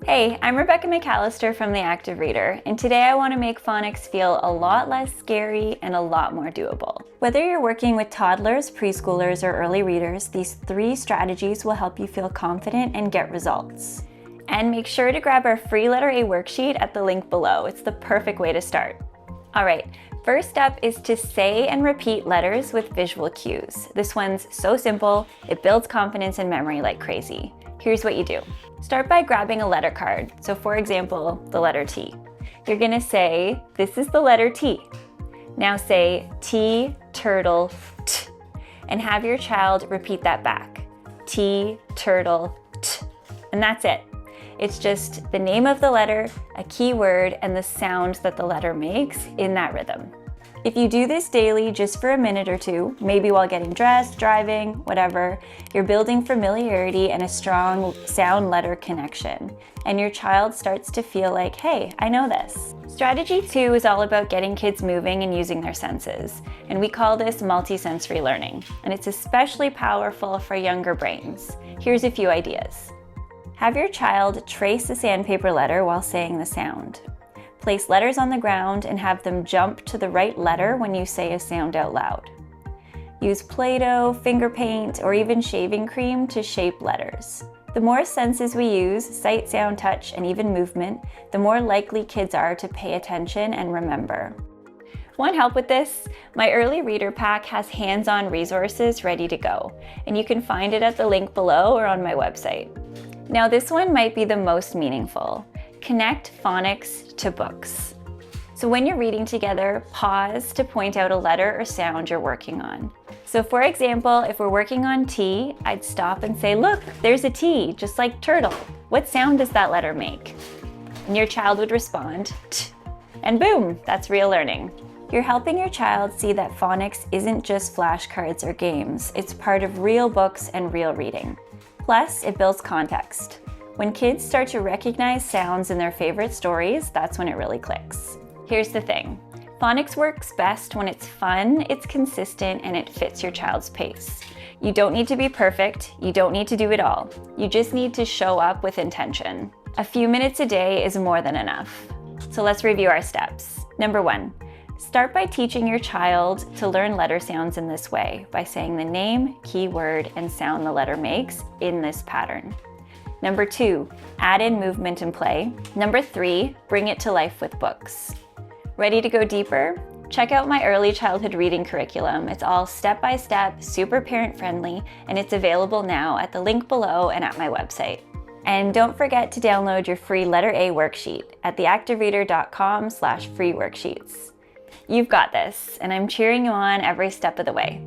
Hey, I'm Rebecca McAllister from The Active Reader, and today I want to make phonics feel a lot less scary and a lot more doable. Whether you're working with toddlers, preschoolers, or early readers, these 3 strategies will help you feel confident and get results. And make sure to grab our free letter A worksheet at the link below. It's the perfect way to start. All right, first up is to say and repeat letters with visual cues. This one's so simple, it builds confidence and memory like crazy. Here's what you do. Start by grabbing a letter card. So for example, the letter T. You're gonna say, this is the letter T. Now say T, turtle, T, and have your child repeat that back. T, turtle, T, and that's it. It's just the name of the letter, a key word, and the sound that the letter makes in that rhythm. If you do this daily just for a minute or two, maybe while getting dressed, driving, whatever, you're building familiarity and a strong sound letter connection. And your child starts to feel like, hey, I know this. Strategy 2 is all about getting kids moving and using their senses. And we call this multisensory learning. And it's especially powerful for younger brains. Here's a few ideas. Have your child trace a sandpaper letter while saying the sound. Place letters on the ground and have them jump to the right letter when you say a sound out loud. Use Play-Doh, finger paint, or even shaving cream to shape letters. The more senses we use, sight, sound, touch, and even movement, the more likely kids are to pay attention and remember. Want help with this? My early reader pack has hands-on resources ready to go, and you can find it at the link below or on my website. Now this one might be the most meaningful. Connect phonics to books. So when you're reading together, pause to point out a letter or sound you're working on. So for example, if we're working on T, I'd stop and say, look, there's a T, just like turtle. What sound does that letter make? And your child would respond, T, and boom, that's real learning. You're helping your child see that phonics isn't just flashcards or games. It's part of real books and real reading. Plus, it builds context. When kids start to recognize sounds in their favorite stories, that's when it really clicks. Here's the thing. Phonics works best when it's fun, it's consistent, and it fits your child's pace. You don't need to be perfect. You don't need to do it all. You just need to show up with intention. A few minutes a day is more than enough. So let's review our steps. Number 1, start by teaching your child to learn letter sounds in this way by saying the name, keyword, and sound the letter makes in this pattern. Number 2, add in movement and play. Number 3, bring it to life with books. Ready to go deeper? Check out my early childhood reading curriculum. It's all step-by-step, super parent-friendly, and it's available now at the link below and at my website. And don't forget to download your free letter A worksheet at theactivereader.com/free worksheets. You've got this, and I'm cheering you on every step of the way.